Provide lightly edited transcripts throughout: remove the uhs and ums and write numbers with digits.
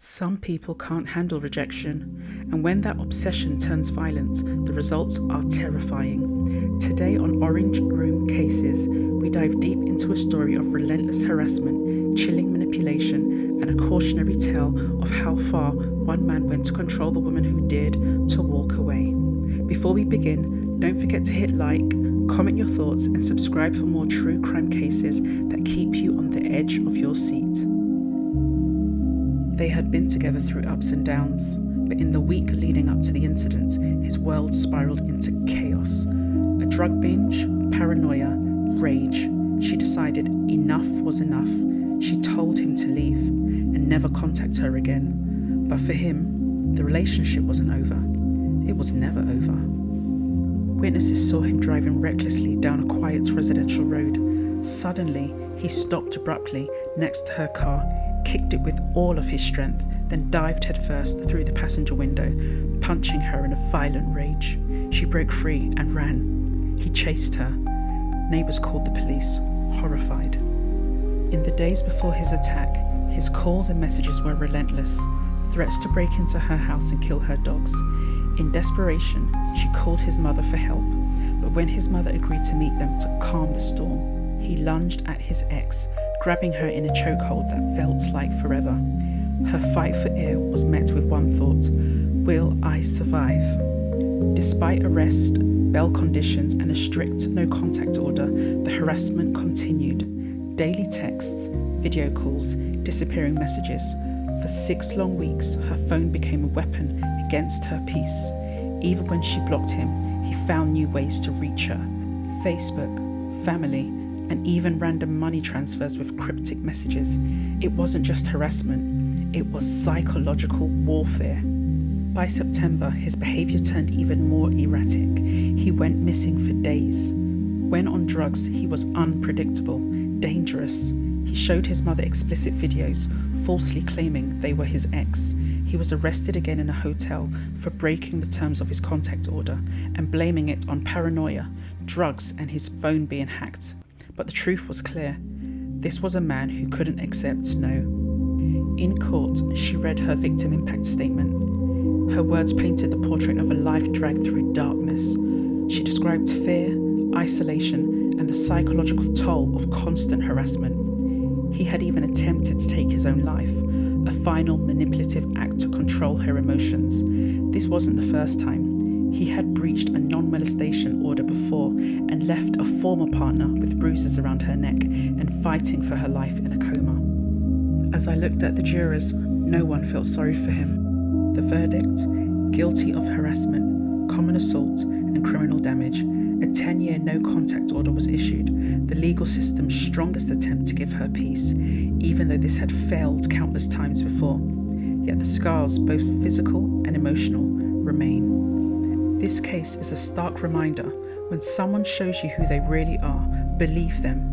Some people can't handle rejection, and when that obsession turns violent, the results are terrifying. Today on Orange Room Cases, we dive deep into a story of relentless harassment, chilling manipulation, and a cautionary tale of how far one man went to control the woman who dared to walk away. Before we begin, don't forget to hit like, comment your thoughts, and subscribe for more true crime cases that keep you on the edge of your seat. They had been together through ups and downs, but in the week leading up to the incident, his world spiraled into chaos. A drug binge, paranoia, rage. She decided enough was enough. She told him to leave and never contact her again. But for him, the relationship wasn't over. It was never over. Witnesses saw him driving recklessly down a quiet residential road. Suddenly, he stopped abruptly next to her car, kicked it with all of his strength, then dived headfirst through the passenger window, punching her in a violent rage. She broke free and ran. He chased her. Neighbours called the police, horrified. In the days before his attack, his calls and messages were relentless. Threats to break into her house and kill her dogs. In desperation, she called his mother for help, but when his mother agreed to meet them to calm the storm, he lunged at his ex, grabbing her in a chokehold that felt like forever. Her fight for air was met with one thought: will I survive? Despite arrest, bail conditions, and a strict no-contact order, the harassment continued. Daily texts, video calls, disappearing messages. For 6 long weeks, her phone became a weapon against her peace. Even when she blocked him, he found new ways to reach her. Facebook, family, and even random money transfers with cryptic messages. It wasn't just harassment, it was psychological warfare. By September, his behavior turned even more erratic. He went missing for days. When on drugs, he was unpredictable, dangerous. He showed his mother explicit videos, falsely claiming they were his ex. He was arrested again in a hotel for breaking the terms of his contact order and blaming it on paranoia, drugs, and his phone being hacked. But the truth was clear. This was a man who couldn't accept no. In court, she read her victim impact statement. Her words painted the portrait of a life dragged through darkness. She described fear, isolation, and the psychological toll of constant harassment. He had even attempted to take his own life, a final manipulative act to control her emotions. This wasn't the first time. He had breached a non-molestation order before and left a former partner with bruises around her neck and fighting for her life in a coma. As I looked at the jurors, no one felt sorry for him. The verdict: guilty of harassment, common assault, and criminal damage. A 10-year no-contact order was issued, the legal system's strongest attempt to give her peace, even though this had failed countless times before. Yet the scars, both physical and emotional, remain. This case is a stark reminder: when someone shows you who they really are, believe them.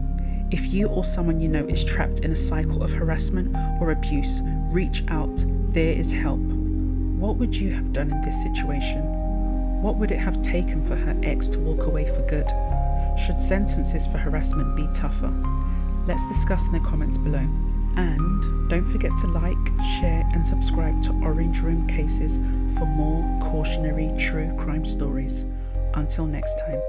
If you or someone you know is trapped in a cycle of harassment or abuse, reach out. There is help. What would you have done in this situation? What would it have taken for her ex to walk away for good? Should sentences for harassment be tougher? Let's discuss in the comments below. And don't forget to like, share, and subscribe to Orange Room Cases for more cautionary true crime stories. Until next time.